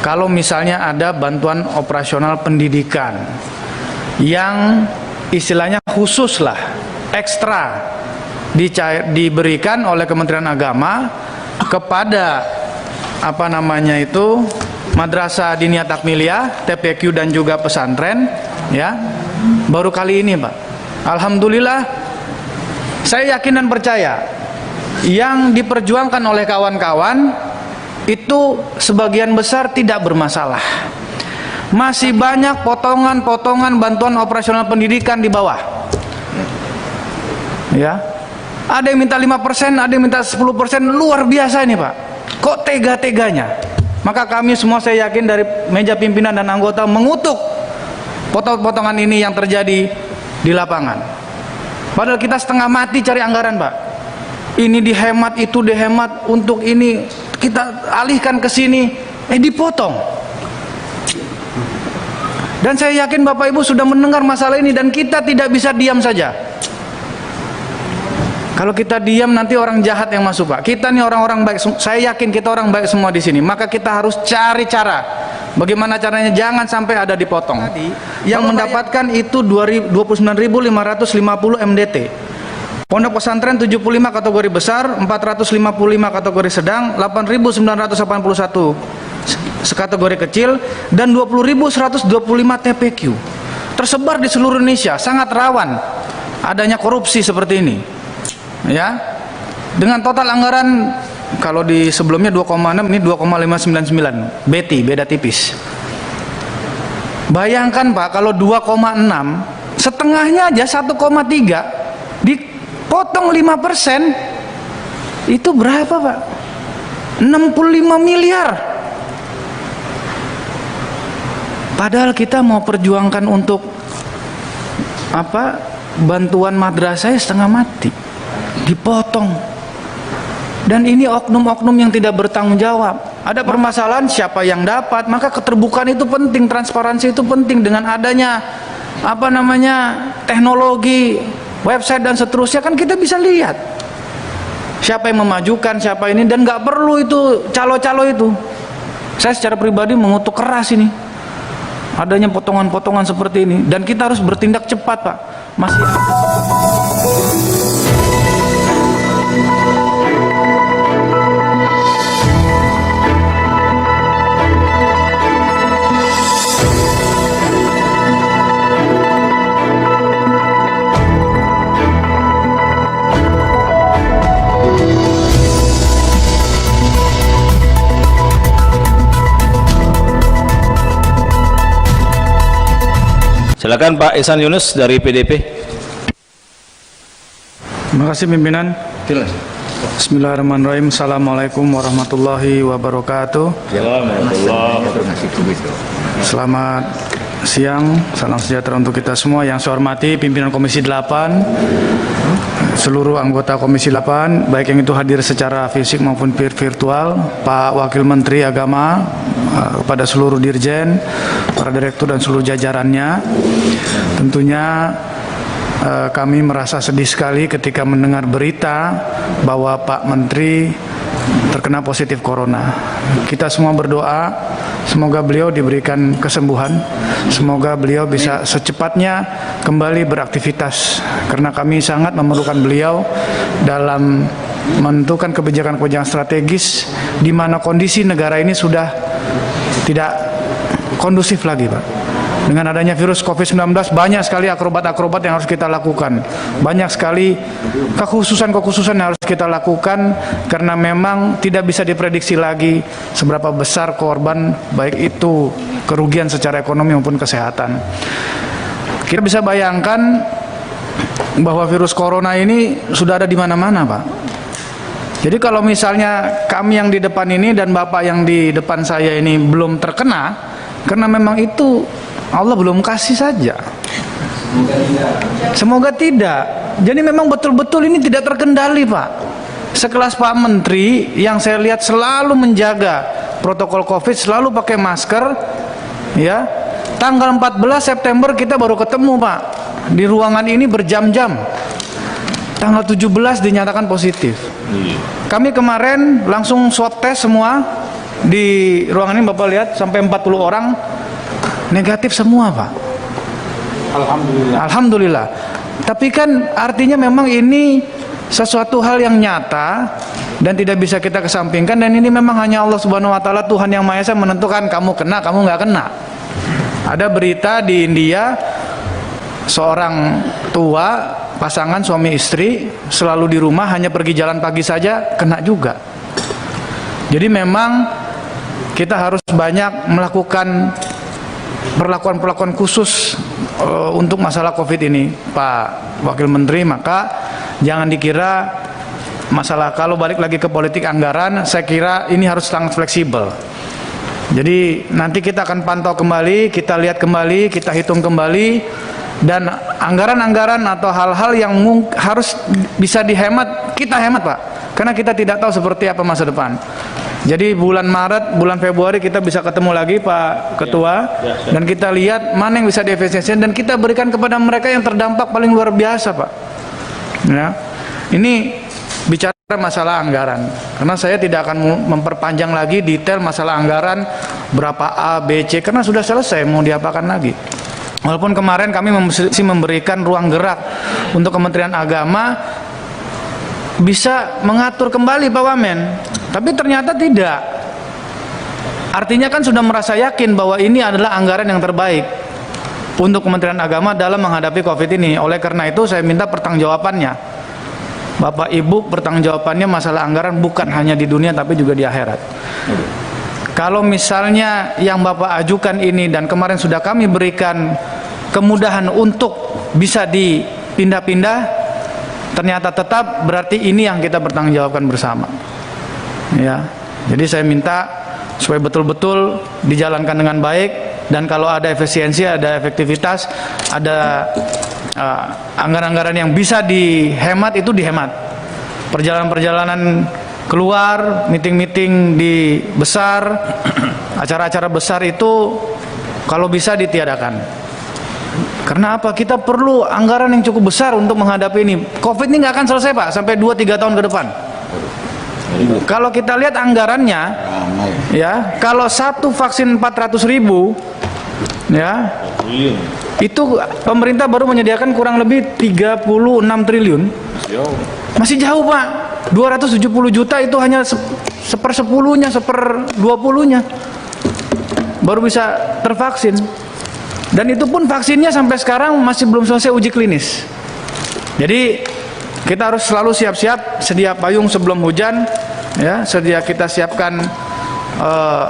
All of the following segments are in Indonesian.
kalau misalnya ada bantuan operasional pendidikan yang istilahnya khusus lah, ekstra diberikan oleh Kementerian Agama kepada Madrasah Diniyah Takmiliyah, TPQ dan juga pesantren, ya. Baru kali ini, Pak. Alhamdulillah, saya yakin dan percaya yang diperjuangkan oleh kawan-kawan itu sebagian besar tidak bermasalah. Masih banyak potongan-potongan bantuan operasional pendidikan di bawah. Ya. Ada yang minta 5%, ada yang minta 10%, luar biasa ini, Pak. Kok tega-teganya? Maka kami semua, saya yakin, dari meja pimpinan dan anggota mengutuk potong-potongan ini yang terjadi di lapangan. Padahal kita setengah mati cari anggaran, Pak. Ini dihemat, itu dihemat, untuk ini kita alihkan ke sini, dipotong. Dan saya yakin Bapak Ibu sudah mendengar masalah ini, dan kita tidak bisa diam saja. Kalau kita diam nanti orang jahat yang masuk, Pak. Kita nih orang-orang baik, saya yakin kita orang baik semua di sini. Maka kita harus cari cara. Bagaimana caranya jangan sampai ada dipotong. Yang mendapatkan itu 29.550 MDT. Pondok pesantren 75 kategori besar, 455 kategori sedang, 8.981 kategori kecil, dan 20.125 TPQ. Tersebar di seluruh Indonesia, sangat rawan adanya korupsi seperti ini. Ya, dengan total anggaran kalau di sebelumnya 2,6, ini 2,599, beda tipis. Bayangkan, Pak, kalau 2,6, setengahnya aja 1,3 dipotong 5%, itu berapa, Pak? 65 miliar. Padahal kita mau perjuangkan untuk bantuan madrasah setengah mati, dipotong. Dan ini oknum-oknum yang tidak bertanggung jawab. Ada permasalahan siapa yang dapat, maka keterbukaan itu penting, transparansi itu penting. Dengan adanya teknologi, website dan seterusnya, kan kita bisa lihat siapa yang memajukan, siapa ini, dan nggak perlu itu calo-calo itu. Saya secara pribadi mengutuk keras ini adanya potongan-potongan seperti ini, dan kita harus bertindak cepat, Pak. Masih ada. Silakan Pak Ihsan Yunus dari PDP. Terima kasih pimpinan. Bismillahirrahmanirrahim. Assalamualaikum warahmatullahi wabarakatuh. Selamat siang, salam sejahtera untuk kita semua. Yang saya hormati pimpinan Komisi 8, seluruh anggota Komisi 8, baik yang itu hadir secara fisik maupun virtual, Pak Wakil Menteri Agama, kepada seluruh dirjen, para direktur dan seluruh jajarannya. Tentunya kami merasa sedih sekali ketika mendengar berita bahwa Pak Menteri terkena positif corona. Kita semua berdoa semoga beliau diberikan kesembuhan, semoga beliau bisa secepatnya kembali beraktivitas, karena kami sangat memerlukan beliau dalam menentukan kebijakan-kebijakan strategis di mana kondisi negara ini sudah tidak kondusif lagi, Pak. Dengan adanya virus COVID-19, banyak sekali akrobat-akrobat yang harus kita lakukan. Banyak sekali kekhususan-kekhususan yang harus kita lakukan, karena memang tidak bisa diprediksi lagi seberapa besar korban, baik itu kerugian secara ekonomi maupun kesehatan. Kita bisa bayangkan bahwa virus corona ini sudah ada di mana-mana, Pak. Jadi kalau misalnya kami yang di depan ini dan Bapak yang di depan saya ini belum terkena, karena memang itu Allah belum kasih saja. Semoga tidak. Jadi memang betul-betul ini tidak terkendali, Pak. Sekelas Pak Menteri yang saya lihat selalu menjaga protokol COVID, selalu pakai masker, ya. Tanggal 14 September kita baru ketemu, Pak, di ruangan ini berjam-jam. Tanggal 17 dinyatakan positif. Kami kemarin langsung swab test semua, di ruangan ini Bapak lihat sampai 40 orang negatif semua Pak. Alhamdulillah. Tapi kan artinya memang ini sesuatu hal yang nyata dan tidak bisa kita kesampingkan, dan ini memang hanya Allah Subhanahu wa taala, Tuhan yang Maha Esa menentukan kamu kena, kamu nggak kena. Ada berita di India, seorang tua pasangan suami istri selalu di rumah, hanya pergi jalan pagi saja kena juga. Jadi memang kita harus banyak melakukan perlakuan-perlakuan khusus untuk masalah COVID ini, Pak Wakil Menteri. Maka jangan dikira masalah, kalau balik lagi ke politik anggaran, saya kira ini harus sangat fleksibel. Jadi nanti kita akan pantau kembali, kita lihat kembali, kita hitung kembali, dan anggaran-anggaran atau hal-hal yang harus bisa dihemat, kita hemat Pak, karena kita tidak tahu seperti apa masa depan. Jadi bulan Maret, bulan Februari kita bisa ketemu lagi Pak Ketua, dan kita lihat mana yang bisa diefisiensikan dan kita berikan kepada mereka yang terdampak paling luar biasa Pak. Ya, ini bicara masalah anggaran, karena saya tidak akan memperpanjang lagi detail masalah anggaran berapa A, B, C, karena sudah selesai, mau diapakan lagi. Walaupun kemarin kami masih memberikan ruang gerak untuk Kementerian Agama bisa mengatur kembali Pak Wamen, tapi ternyata tidak. Artinya kan sudah merasa yakin bahwa ini adalah anggaran yang terbaik untuk Kementerian Agama dalam menghadapi COVID ini. Oleh karena itu saya minta pertanggungjawabannya, Bapak Ibu, pertanggungjawabannya masalah anggaran bukan hanya di dunia tapi juga di akhirat. Kalau misalnya yang Bapak ajukan ini dan kemarin sudah kami berikan kemudahan untuk bisa dipindah-pindah, ternyata tetap, berarti ini yang kita bertanggungjawabkan bersama. Ya, jadi saya minta supaya betul-betul dijalankan dengan baik, dan kalau ada efisiensi, ada efektivitas, ada anggaran-anggaran yang bisa dihemat, itu dihemat. Perjalanan-perjalanan keluar, meeting-meeting di besar, acara-acara besar itu kalau bisa ditiadakan. Karena apa? Kita perlu anggaran yang cukup besar untuk menghadapi ini. COVID ini nggak akan selesai Pak sampai 2-3 tahun ke depan. Kalau kita lihat anggarannya, ya, kalau satu vaksin 400.000, ya, itu pemerintah baru menyediakan kurang lebih 36 triliun. Masih jauh Pak. 270 juta itu hanya seper-10-nya, seper-20-nya baru bisa tervaksin. Dan itu pun vaksinnya sampai sekarang masih belum selesai uji klinis. Jadi kita harus selalu siap-siap, sedia payung sebelum hujan, ya, sedia kita siapkan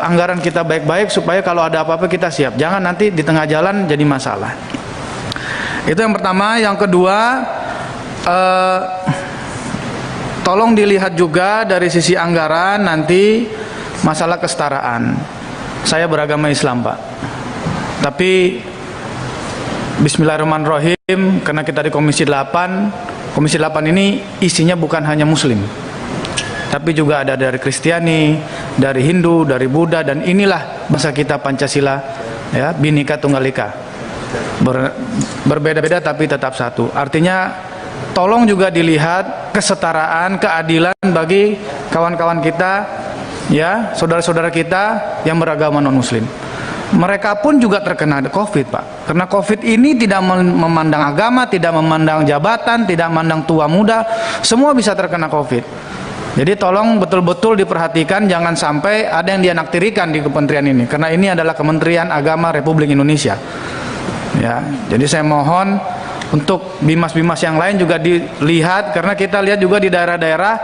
anggaran kita baik-baik supaya kalau ada apa-apa kita siap. Jangan nanti di tengah jalan jadi masalah. Itu yang pertama. Yang kedua, tolong dilihat juga dari sisi anggaran nanti masalah kesetaraan. Saya beragama Islam Pak, tapi bismillahirrahmanirrahim, karena kita di Komisi 8, Komisi 8 ini isinya bukan hanya Muslim, tapi juga ada dari Kristiani, dari Hindu, dari Buddha, dan inilah bahasa kita Pancasila, ya, Bhinneka Tunggal Ika, berbeda-beda tapi tetap satu. Artinya tolong juga dilihat kesetaraan, keadilan bagi kawan-kawan kita, ya, saudara-saudara kita yang beragama non-Muslim. Mereka pun juga terkena COVID Pak, karena COVID ini tidak memandang agama, tidak memandang jabatan, tidak memandang tua muda, semua bisa terkena COVID. Jadi tolong betul-betul diperhatikan, jangan sampai ada yang dianaktirikan di kementerian ini, karena ini adalah Kementerian Agama Republik Indonesia. Ya, jadi saya mohon untuk bimas-bimas yang lain juga dilihat, karena kita lihat juga di daerah-daerah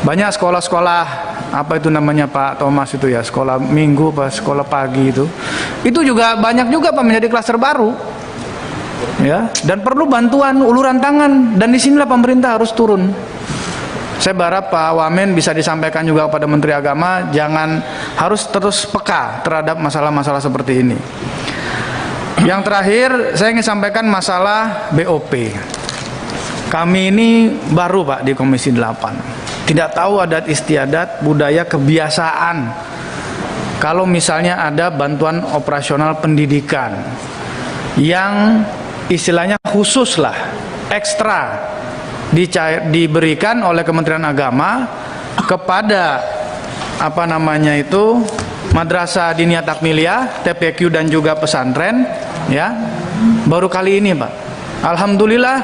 banyak sekolah-sekolah, apa itu namanya Pak Thomas itu ya, sekolah minggu, sekolah pagi itu juga banyak juga Pak menjadi klaster baru, ya, dan perlu bantuan uluran tangan, dan disinilah pemerintah harus turun. Saya berharap Pak Wamen bisa disampaikan juga kepada Menteri Agama, jangan, harus terus peka terhadap masalah-masalah seperti ini. Yang terakhir saya ingin sampaikan masalah BOP. Kami ini baru Pak di Komisi 8. Tidak tahu adat istiadat, budaya, kebiasaan. Kalau misalnya ada bantuan operasional pendidikan yang istilahnya khusus lah, ekstra, diberikan oleh Kementerian Agama kepada apa namanya itu Madrasah Diniyah Takmiliyah, TPQ dan juga pesantren, ya. Baru kali ini, Pak. Alhamdulillah,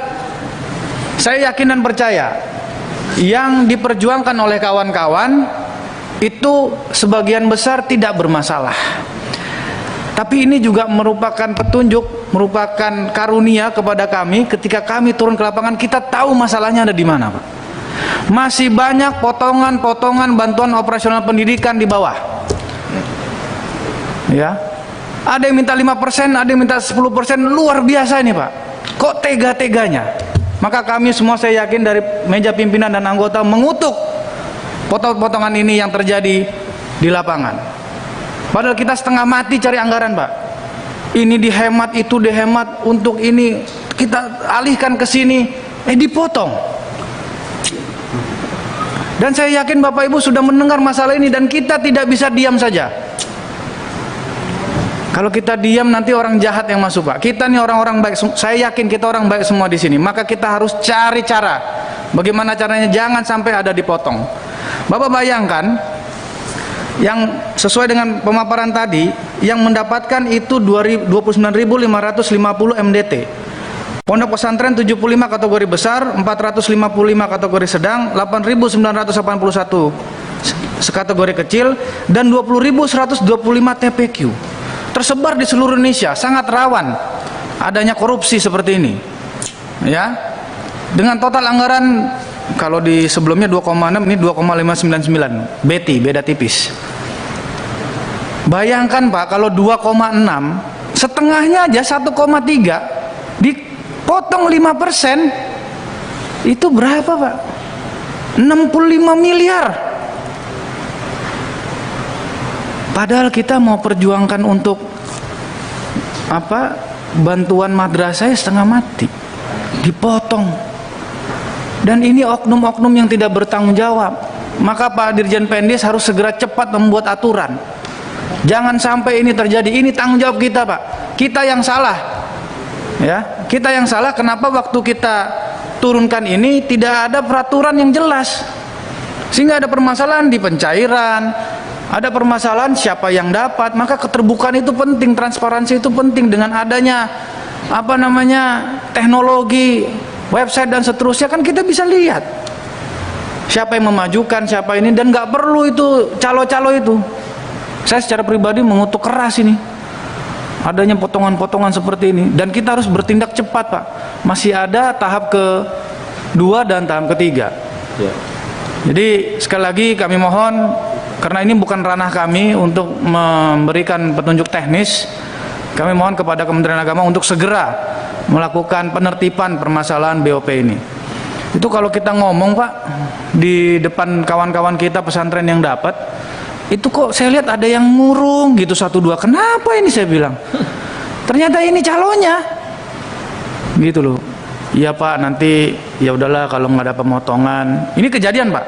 saya yakin dan percaya yang diperjuangkan oleh kawan-kawan itu sebagian besar tidak bermasalah. Tapi ini juga merupakan petunjuk, merupakan karunia kepada kami ketika kami turun ke lapangan, kita tahu masalahnya ada di mana, Pak. Masih banyak potongan-potongan bantuan operasional pendidikan di bawah. Ya. Ada yang minta 5%, ada yang minta 10%, luar biasa ini, Pak. Kok tega-teganya? Maka kami semua, saya yakin dari meja pimpinan dan anggota mengutuk potong-potongan ini yang terjadi di lapangan. Padahal kita setengah mati cari anggaran, Pak. Ini dihemat, itu dihemat, untuk ini kita alihkan ke sini, dipotong. Dan saya yakin Bapak Ibu sudah mendengar masalah ini dan kita tidak bisa diam saja. Kalau kita diam nanti orang jahat yang masuk, Pak. Kita nih orang-orang baik, saya yakin kita orang baik semua di sini. Maka kita harus cari cara. Bagaimana caranya jangan sampai ada dipotong. Bapak bayangkan yang sesuai dengan pemaparan tadi, yang mendapatkan itu 29.550 MDT. Pondok pesantren 75 kategori besar, 455 kategori sedang, 8.981 kategori kecil, dan 20.125 TPQ. Tersebar di seluruh Indonesia, sangat rawan adanya korupsi seperti ini. Ya. Dengan total anggaran kalau di sebelumnya 2,6, ini 2,599. beda tipis. Bayangkan, Pak, kalau 2,6, setengahnya aja 1,3 dipotong 5%, itu berapa, Pak? 65 miliar. Padahal kita mau perjuangkan untuk apa? Bantuan madrasah setengah mati, dipotong. Dan ini oknum-oknum yang tidak bertanggung jawab. Maka Pak Dirjen Pendes harus segera cepat membuat aturan. Jangan sampai ini terjadi. Ini tanggung jawab kita, Pak. Kita yang salah. Ya, kita yang salah. Kenapa waktu kita turunkan ini tidak ada peraturan yang jelas, sehingga ada permasalahan di pencairan, ada permasalahan siapa yang dapat. Maka keterbukaan itu penting, transparansi itu penting. Dengan adanya apa namanya teknologi, website dan seterusnya, kan kita bisa lihat siapa yang memajukan, siapa ini, dan nggak perlu itu calo-calo itu. Saya secara pribadi mengutuk keras ini adanya potongan-potongan seperti ini, dan kita harus bertindak cepat, Pak. Masih ada tahap kedua dan tahap ketiga. Ya. Jadi sekali lagi kami mohon, karena ini bukan ranah kami untuk memberikan petunjuk teknis, kami mohon kepada Kementerian Agama untuk segera melakukan penertiban permasalahan BOP ini. Itu kalau kita ngomong, Pak, di depan kawan-kawan kita pesantren yang dapat, itu kok saya lihat ada yang murung gitu 1-2. Kenapa ini, saya bilang? Ternyata ini calonnya. Gitu loh. Iya, Pak, nanti ya udahlah kalau nggak ada pemotongan. Ini kejadian, Pak.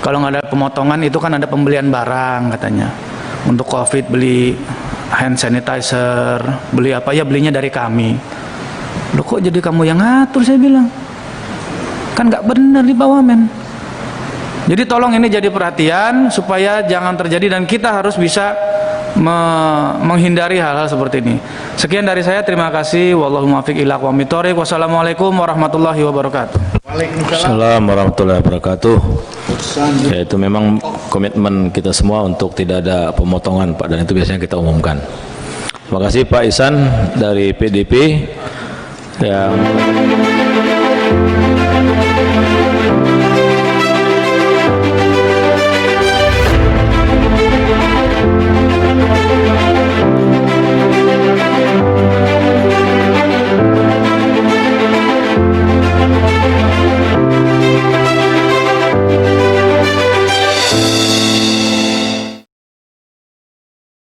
Kalau nggak ada pemotongan itu kan ada pembelian barang katanya. Untuk COVID beli hand sanitizer, beli apa ya, belinya dari kami. Loh, kok jadi kamu yang ngatur, saya bilang. Kan nggak benar di bawah, men. Jadi tolong ini jadi perhatian supaya jangan terjadi, dan kita harus bisa menghindari hal-hal seperti ini. Sekian dari saya, terima kasih. Wallahu muwaffiq ila aqwamit thoriq. Wassalamualaikum warahmatullahi wabarakatuh. Waalaikumsalam warahmatullahi wabarakatuh. Ya, itu memang komitmen kita semua untuk tidak ada pemotongan, Pak, dan itu biasanya kita umumkan. Terima kasih Pak Ihsan dari PDP yang